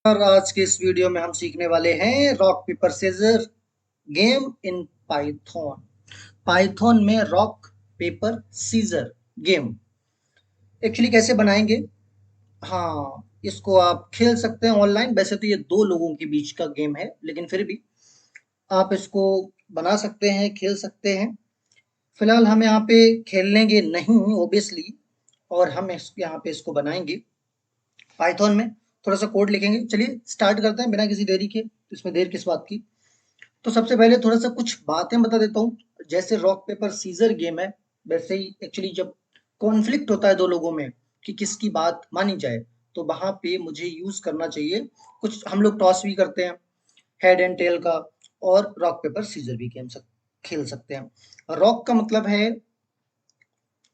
और आज के इस वीडियो में हम सीखने वाले हैं rock paper scissor game in Python. Python में rock paper scissor game actually कैसे बनाएंगे। हाँ, इसको आप खेल सकते हैं ऑनलाइन। वैसे तो ये दो लोगों के बीच का गेम है, लेकिन फिर भी आप इसको बना सकते हैं, खेल सकते हैं। फिलहाल हम यहाँ पे खेलेंगे नहीं ओबियसली, और हम यहाँ पे इसको बनाएंगे पाइथन में। थोड़ा सा कोड लिखेंगे। चलिए स्टार्ट करते हैं बिना किसी देरी के। इसमें देर किस बात की। तो सबसे पहले थोड़ा सा कुछ बातें बता देता हूँ। जैसे रॉक पेपर सीजर गेम है, वैसे ही एक्चुअली जब कॉन्फ्लिक्ट होता है दो लोगों में कि किसकी बात मानी जाए, तो वहां पे मुझे यूज करना चाहिए कुछ। हम लोग टॉस भी करते हैं, हेड एंड टेल का, और रॉक पेपर सीजर भी खेल सकते हैं। रॉक का मतलब है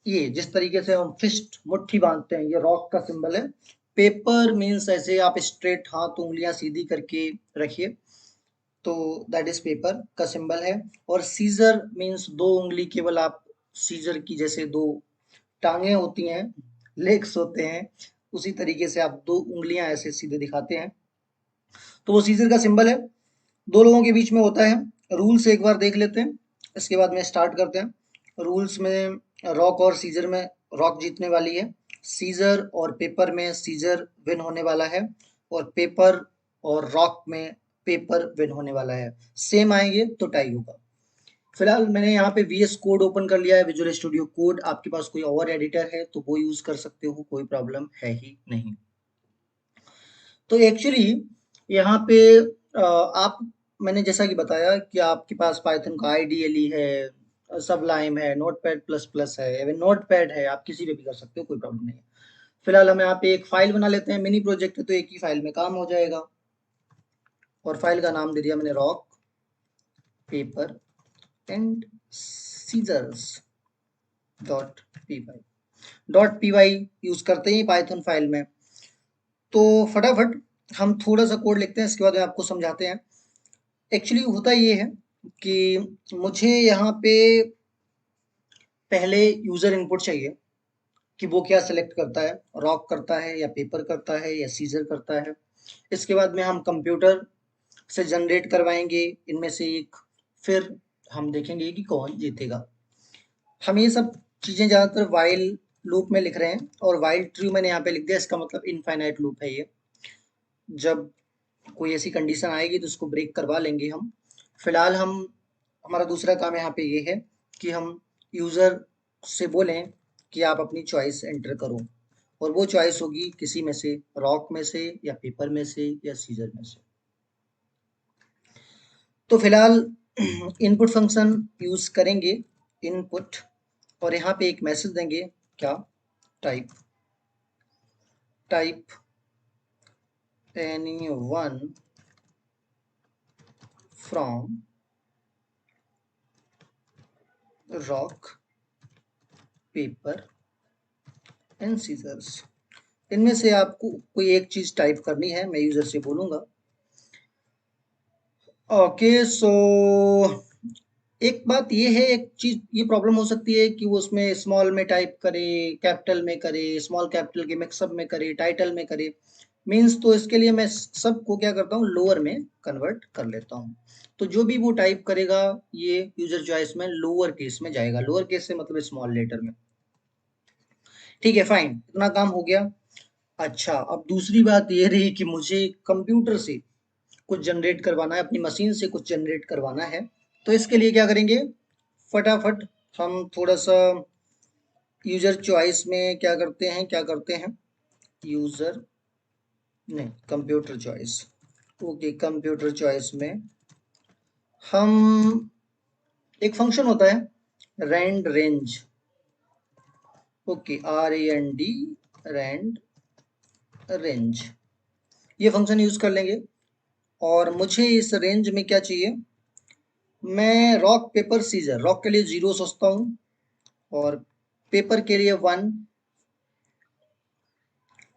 ये, जिस तरीके से हम फिस्ट मुट्ठी बांधते हैं, ये रॉक का सिंबल है। पेपर मीन्स ऐसे आप स्ट्रेट हाथ उंगलियां सीधी करके रखिए, तो दैट इज पेपर का सिंबल है। और सीजर मीन्स दो उंगली, केवल आप सीजर की जैसे दो टांगे होती हैं, लेग्स होते हैं, उसी तरीके से आप दो उंगलियां ऐसे सीधे दिखाते हैं, तो वो सीजर का सिंबल है। दो लोगों के बीच में होता है। रूल्स एक बार देख लेते हैं, इसके बाद में स्टार्ट करते हैं। रूल्स में रॉक और सीजर में रॉक जीतने वाली है, सीजर और पेपर में सीजर विन होने वाला है, और पेपर और रॉक में पेपर विन होने वाला है। सेम आएंगे तो टाई होगा। फिलहाल मैंने यहाँ पे वीएस कोड ओपन कर लिया है, विजुअल स्टूडियो कोड। आपके पास कोई और एडिटर है तो वो यूज कर सकते हो, कोई प्रॉब्लम है ही नहीं। तो एक्चुअली यहाँ पे आप, मैंने जैसा कि बताया कि आपके पास पाइथन का आईडीएलई है, सबलाइम है, नोटपैड प्लस प्लस है, इवन नोटपैड है, आप किसी पे भी कर सकते हो, कोई प्रॉब्लम नहीं है। फिलहाल हम यहाँ पे एक फाइल बना लेते हैं। मिनी प्रोजेक्ट है तो एक ही फाइल में काम हो जाएगा, और फाइल का नाम दे दिया मैंने rock paper and scissors dot P Y. Dot P Y use करते हैं पाइथन फाइल में। तो फटाफट हम थोड़ा सा कोड लिखते हैं, इसके बाद में आपको समझाते हैं। एक्चुअली होता ये है कि मुझे यहाँ पे पहले यूजर इनपुट चाहिए कि वो क्या सिलेक्ट करता है, रॉक करता है या पेपर करता है या सीजर करता है। इसके बाद में हम कंप्यूटर से जनरेट करवाएंगे इनमें से एक, फिर हम देखेंगे कि कौन जीतेगा। हम ये सब चीजें ज्यादातर वाइल लूप में लिख रहे हैं, और वाइल ट्रू मैंने यहाँ पे लिख दिया। इसका मतलब इनफाइनाइट लूप है ये। जब कोई ऐसी कंडीशन आएगी तो उसको ब्रेक करवा लेंगे हम। फिलहाल हम, हमारा दूसरा काम यहाँ पे ये है कि हम यूजर से बोलें कि आप अपनी चॉइस एंटर करो, और वो चॉइस होगी किसी में से, रॉक में से या पेपर में से या सीजर में से। तो फिलहाल इनपुट फंक्शन यूज करेंगे, इनपुट, और यहाँ पे एक मैसेज देंगे, क्या, type type anyone from rock paper and scissors. इनमें से आपको कोई एक चीज टाइप करनी है, मैं यूजर से बोलूंगा। ओके सो एक बात ये है, एक चीज ये प्रॉब्लम हो सकती है कि वो उसमें स्मॉल में टाइप करे, कैपिटल में करे, स्मॉल कैपिटल के मिक्सअप में करे, टाइटल में करे, मीन्स। तो इसके लिए मैं सबको क्या करता हूँ, लोअर में कन्वर्ट कर लेता हूँ। तो जो भी वो टाइप करेगा, ये यूजर चॉइस में लोअर केस में जाएगा। लोअर केस से मतलब स्मॉल लेटर में। ठीक है, फाइन, इतना काम हो गया। अच्छा, अब दूसरी बात ये रही कि मुझे कंप्यूटर से कुछ जनरेट करवाना है, अपनी मशीन से कुछ जनरेट करवाना है। तो इसके लिए क्या करेंगे, फटाफट हम थोड़ा सा यूजर चॉइस में क्या करते हैं, यूजर नहीं, computer choice. Okay, computer choice में हम, एक फंक्शन होता है rand range. Okay, RAND, rand range, ये फंक्शन यूज कर लेंगे। और मुझे इस रेंज में क्या चाहिए, मैं रॉक पेपर सीजर, रॉक के लिए 0 सोचता हूँ, और पेपर के लिए 1,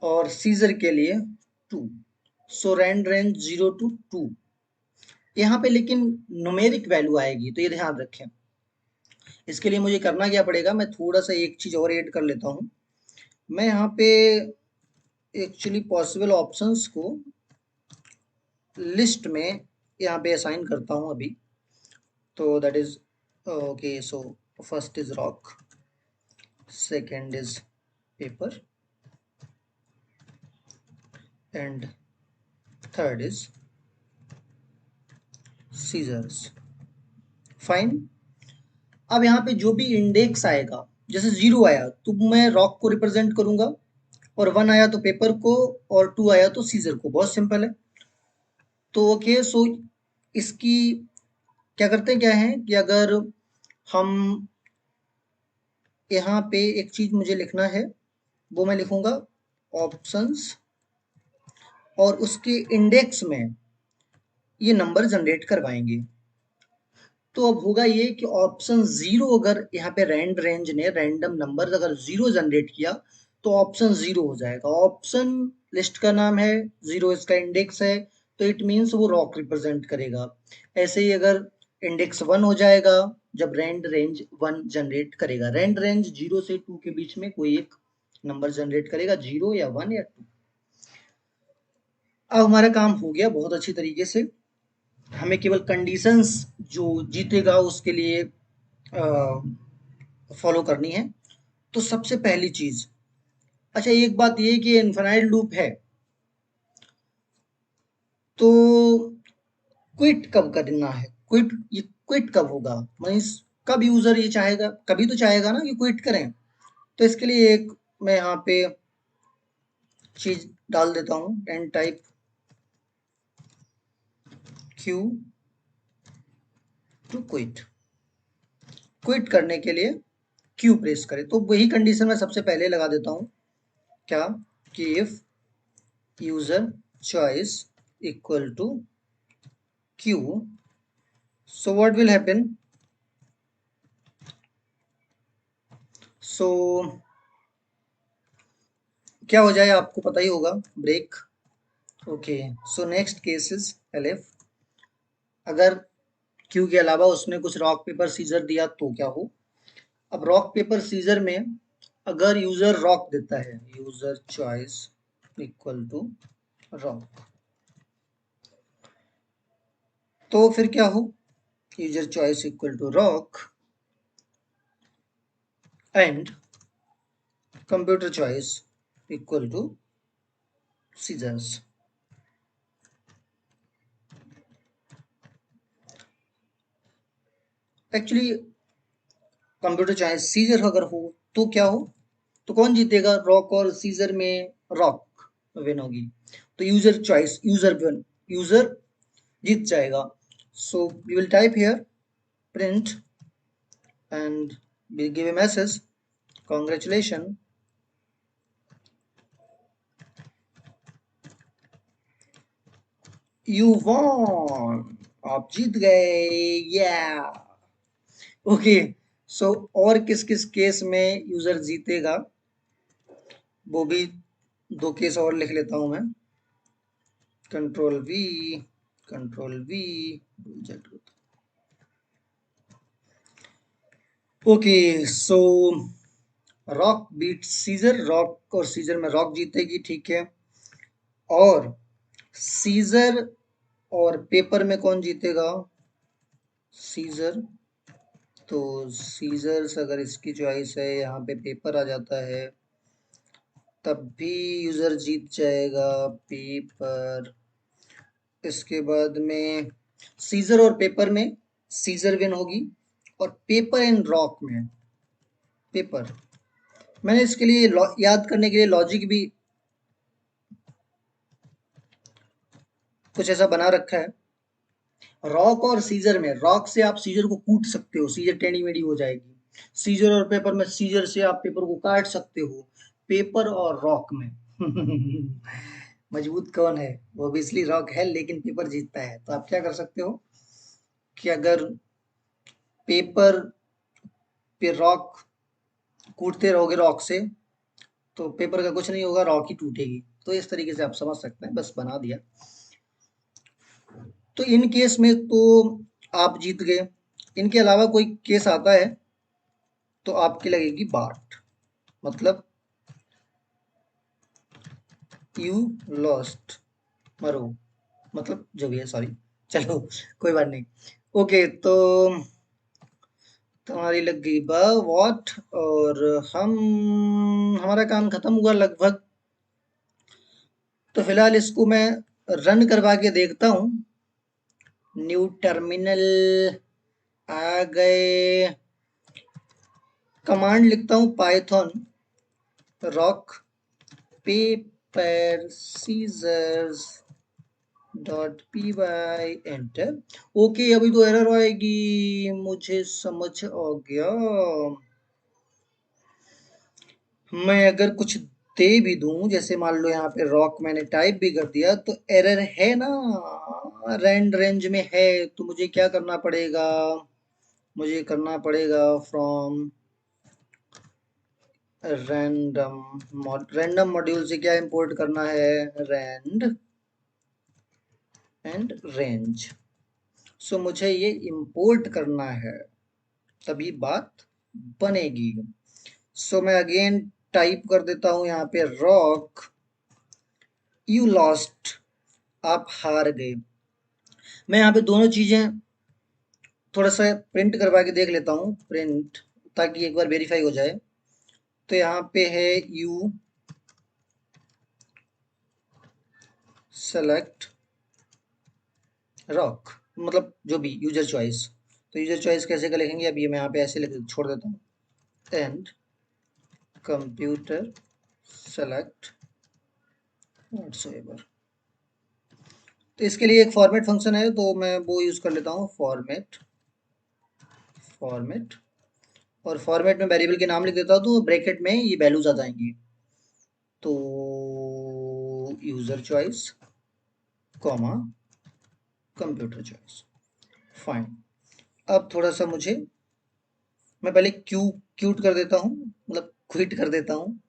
और सीजर के लिए 2। सो रैंड रेंज 0 to 2। यहाँ पे लेकिन न्यूमेरिक वैल्यू आएगी, तो ये ध्यान रखें। इसके लिए मुझे करना क्या पड़ेगा, मैं थोड़ा सा एक चीज और ऐड कर लेता हूँ। मैं यहाँ पे एक्चुअली पॉसिबल ऑप्शंस को लिस्ट में यहाँ पे असाइन करता हूँ अभी। तो that is okay, so first is rock, second is paper and third is scissors. Fine. अब यहाँ पे जो भी इंडेक्स आएगा, जैसे 0 आया तो मैं रॉक को रिप्रेजेंट करूंगा, और 1 आया तो पेपर को, और 2 आया तो सीजर को। बहुत सिंपल है। तो ओके, सो इसकी क्या करते हैं, क्या है कि अगर हम यहाँ पे एक चीज मुझे लिखना है, वो मैं लिखूंगा ऑप्शंस, और उसके इंडेक्स में ये नंबर जनरेट करवाएंगे। तो अब होगा ये कि ऑप्शन 0, अगर यहाँ पे रैंड रेंज ने रैंडम नंबर अगर 0 जनरेट किया तो ऑप्शन 0 हो जाएगा। ऑप्शन लिस्ट का नाम है, 0 इसका इंडेक्स है, तो इट मीन्स वो रॉक रिप्रेजेंट करेगा। ऐसे ही अगर इंडेक्स 1 हो जाएगा जब रैंड रेंज 1 जनरेट करेगा। रैंड रेंज 0 से 2 के बीच में कोई एक नंबर जनरेट करेगा, 0 या 1 या 2। अब हमारा काम हो गया बहुत अच्छी तरीके से। हमें केवल कंडीशंस जो जीतेगा उसके लिए फॉलो करनी है। तो सबसे पहली चीज, अच्छा एक बात ये कि इनफाइनाइट लूप है, तो क्विट कब करना है, ये क्विट कब होगा, मीन्स कब यूजर ये चाहेगा, कभी तो चाहेगा ना कि क्विट करें। तो इसके लिए एक मैं यहाँ पे चीज डाल देता हूँ, and type Q to quit. Quit करने के लिए क्यू प्रेस करें, तो वही कंडीशन मैं सबसे पहले लगा देता हूँ। क्या कि if user choice equal to Q, so what will happen, so क्या हो जाए आपको पता ही होगा, break. Okay, so next case is elif. अगर क्यू के अलावा उसने कुछ रॉक पेपर सीजर दिया तो क्या हो। अब रॉक पेपर सीजर में अगर यूजर रॉक देता है, user choice equal to rock, तो फिर क्या हो, user choice equal to rock and computer choice equal to scissors. Actually computer choice scissor अगर हो तो क्या हो, तो कौन जीतेगा, रॉक और सीजर में रॉक विन होगी, तो user choice, user win, user जीत जाएगा। So we will type here print and we give a message, congratulations, you won, आप जीत गए, या ओके। सो और किस किस केस में यूजर जीतेगा, वो भी 2 केस और लिख लेता हूं मैं। Control V, control V, okay. So rock beat scissor, rock और सीजर में रॉक जीतेगी, ठीक है। और सीजर और पेपर में कौन जीतेगा, सीजर। तो सीजर्स अगर इसकी चॉइस है, यहाँ पे पेपर आ जाता है, तब भी यूजर जीत जाएगा, पेपर। इसके बाद में सीजर और पेपर में सीजर विन होगी, और पेपर एंड रॉक में पेपर। मैंने इसके लिए याद करने के लिए लॉजिक भी कुछ ऐसा बना रखा है। रॉक और सीजर में, रॉक से आप सीजर को कूट सकते हो, सीजर टेढ़ी मेढ़ी हो जाएगी। सीजर और पेपर में, सीजर से आप पेपर को काट सकते हो। पेपर और रॉक में मजबूत कौन है, वो ऑब्वियसली रॉक है, लेकिन पेपर जीतता है। तो आप क्या कर सकते हो कि अगर पेपर पे रॉक कूटते रहोगे रॉक से, तो पेपर का कुछ नहीं होगा, रॉक ही टूटेगी। तो इस तरीके से आप समझ सकते हैं, बस बना दिया। तो इन केस में तो आप जीत गए। इनके अलावा कोई केस आता है तो आपकी लगेगी बाट, मतलब यू लॉस्ट, मरो, मतलब जो भी है, सॉरी, चलो कोई बात नहीं। ओके, तो तुम्हारी लग गई वॉट, और हम हमारा काम खत्म हुआ लगभग। तो फिलहाल इसको मैं रन करवा के देखता हूँ। न्यू टर्मिनल आ गए। कमांड लिखता हूँ Python rock paper scissors dot P Y, enter. Okay, अभी तो एरर आएगी, मुझे समझ आ गया। मैं अगर कुछ दे भी दूं, जैसे मान लो यहाँ पे रॉक मैंने टाइप भी कर दिया, तो एरर है ना, रैंड रेंज में है। तो मुझे क्या करना पड़ेगा, मुझे करना पड़ेगा फ्रॉम रैंडम मॉड्यूल से क्या इंपोर्ट करना है, रैंड एंड रेंज। सो मुझे ये इंपोर्ट करना है, तभी बात बनेगी। सो मैं अगेन टाइप कर देता हूं यहाँ पे रॉक, यू लॉस्ट, आप हार गए। मैं यहाँ पे दोनों चीजें थोड़ा सा प्रिंट करवा के देख लेता हूँ, प्रिंट, ताकि एक बार वेरीफाई हो जाए। तो यहाँ पे है यू सेलेक्ट रॉक, मतलब जो भी यूजर चॉइस। तो यूजर चॉइस कैसे का लिखेंगे, अब ये मैं यहाँ पे ऐसे लिख छोड़ देता हूँ, एंड कंप्यूटर सेलेक्ट व्हाटसोएवर। तो इसके लिए एक फॉर्मेट फंक्शन है, तो मैं वो यूज कर लेता हूँ, फॉर्मेट। फॉर्मेट, और फॉर्मेट में वेरिएबल के नाम लिख देता हूँ, तो ब्रैकेट में ये वैल्यूज आ जाएंगी। तो user choice comma computer choice, fine. अब थोड़ा सा मुझे, मैं पहले क्यूट कर देता हूँ, मतलब क्विट कर देता हूँ।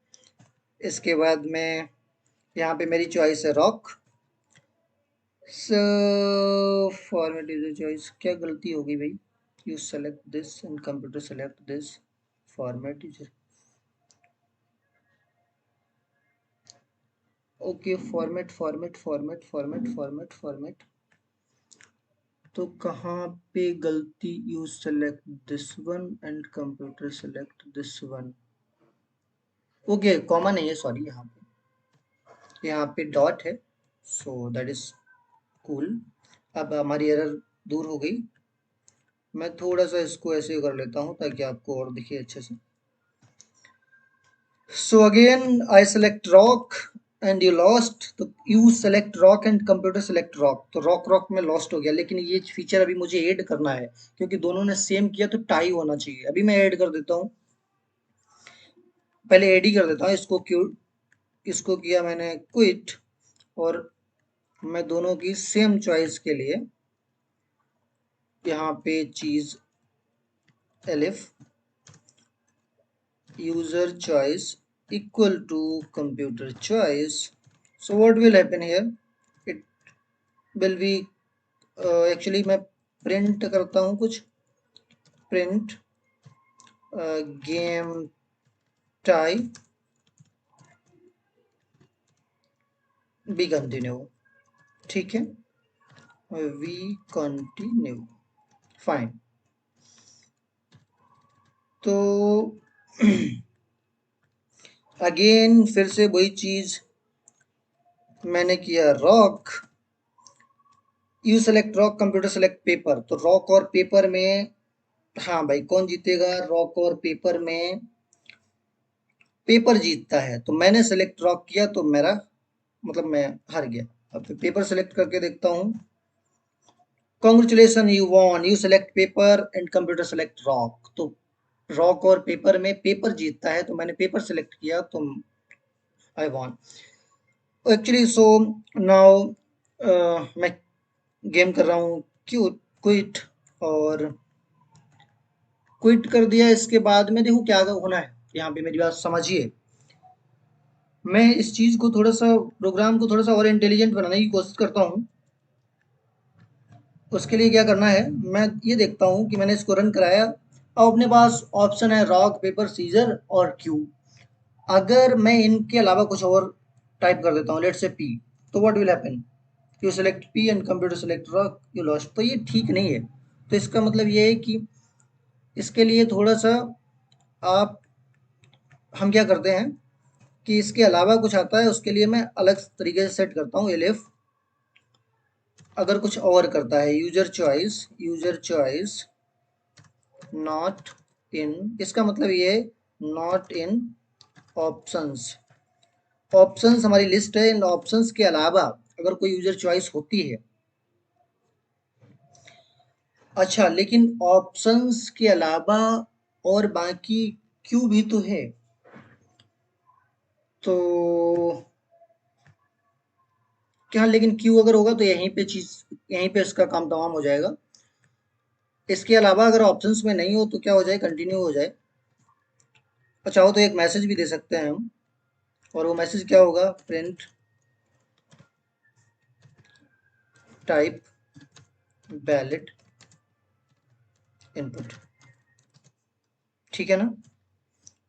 इसके बाद में यहाँ पे मेरी चॉइस है रॉक। सो फॉर्मेट यूजर चॉइस, क्या गलती हो गई भाई, you select this and computer select this, format user, okay, format format format format format format. तो कहाँ पे गलती, you select this one and computer select this one. Okay, comma नहीं है, सॉरी, यहाँ पे डॉट है, सो दैट इज कूल। अब हमारी एरर दूर हो गई। मैं थोड़ा सा इसको ऐसे कर लेता हूँ ताकि आपको और दिखे अच्छे से। So again I select rock and you lost, तो you select rock and computer select rock, तो रॉक रॉक में लॉस्ट हो गया। लेकिन ये फीचर अभी मुझे ऐड करना है, क्योंकि दोनों ने सेम किया तो टाई होना चाहिए। अभी मैं ऐड कर देता हूँ, पहले ऐड ही कर देता हूँ इसको, क्यों, इसको किया मैंने क्विट, और मैं दोनों की सेम चॉइस के लिए यहाँ पे चीज elif user choice equal to computer choice. So what will happen here, it will be actually मैं प्रिंट करता हूँ कुछ, print game tie B continue, ठीक है, वी कंटिन्यू, फाइन। तो अगेन फिर से वही चीज मैंने किया, rock, you select rock computer select paper. तो रॉक और पेपर में, हाँ भाई, कौन जीतेगा, रॉक और पेपर में पेपर जीतता है। तो मैंने सेलेक्ट रॉक किया, तो मेरा मतलब मैं हार गया। अब फिर पेपर सेलेक्ट करके देखता हूँ, congratulation you won, you select paper and computer select rock. तो रॉक और पेपर में पेपर जीतता है, तो मैंने पेपर सेलेक्ट किया, तो I won actually. So now मैं गेम कर रहा हूँ, क्यों क्विट, और क्विट कर दिया। इसके बाद में देखो क्या होना है, यहाँ पे मेरी बात समझिए। मैं इस चीज को थोड़ा सा, प्रोग्राम को थोड़ा सा और इंटेलिजेंट बनाने की कोशिश करता हूँ। उसके लिए क्या करना है, मैं ये देखता हूँ कि मैंने इसको रन कराया। अब अपने पास ऑप्शन है रॉक पेपर सीजर और क्यू। अगर मैं इनके अलावा कुछ और टाइप कर देता हूँ, लेट्स से पी, तो what will happen, you select P and computer select rock, you lost. तो ये ठीक नहीं है। तो इसका मतलब ये है कि इसके लिए थोड़ा सा आप हम क्या करते हैं कि इसके अलावा कुछ आता है, उसके लिए मैं अलग तरीके से सेट करता हूँ एलिफ। अगर कुछ और करता है, यूजर चॉइस नॉट इन, इसका मतलब ये है नॉट इन ऑप्शंस। ऑप्शंस हमारी लिस्ट है, इन ऑप्शंस के अलावा अगर कोई यूजर चॉइस होती है। अच्छा, लेकिन ऑप्शंस के अलावा और बाकी क्यू भी तो है। तो क्या, लेकिन क्यू अगर होगा तो यहीं पे इसका काम तमाम हो जाएगा। इसके अलावा अगर ऑप्शंस में नहीं हो तो क्या हो जाए, कंटिन्यू हो जाए। और चाहो तो एक मैसेज भी दे सकते हैं हम, और वो मैसेज क्या होगा, प्रिंट टाइप वैलिड इनपुट। ठीक है ना,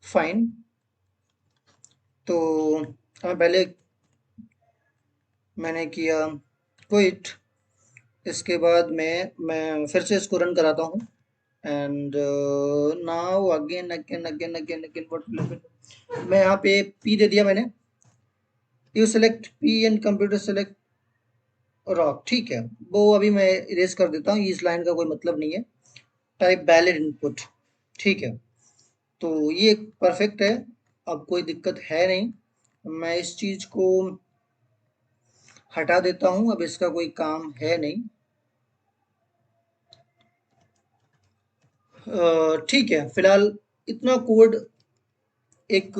फाइन। तो हमें पहले मैंने किया क्विट, इसके बाद मैं फिर से इसको रन कराता हूँ। And now again again again again again what will happen. मैं यहाँ पे पी दे दिया मैंने, you select P and computer select rock. ठीक है, वो अभी मैं इरेज कर देता हूँ, इस लाइन का कोई मतलब नहीं है। Type valid input. ठीक है, तो ये परफेक्ट है, अब कोई दिक्कत है नहीं। मैं इस चीज को हटा देता हूँ, अब इसका कोई काम है नहीं। ठीक है, फिलहाल इतना कोड एक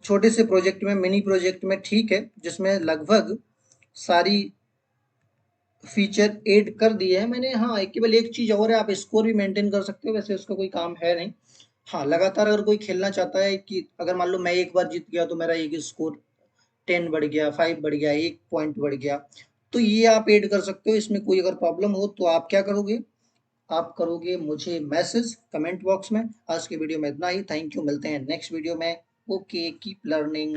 छोटे से प्रोजेक्ट में, मिनी प्रोजेक्ट में ठीक है, जिसमें लगभग सारी फीचर ऐड कर दिए हैं मैंने। हाँ, केवल एक चीज और है, आप स्कोर भी मेंटेन कर सकते हो, वैसे उसका कोई काम है नहीं। हाँ, लगातार अगर कोई खेलना चाहता है कि अगर मान लो मैं एक बार जीत गया तो मेरा एक स्कोर 10 बढ़ गया, 5 बढ़ गया, 1 पॉइंट बढ़ गया, तो ये आप ऐड कर सकते हो। इसमें कोई अगर प्रॉब्लम हो तो आप क्या करोगे, आप करोगे मुझे मैसेज कमेंट बॉक्स में। आज की वीडियो में इतना ही, थैंक यू, मिलते हैं नेक्स्ट वीडियो में। Okay, keep learning.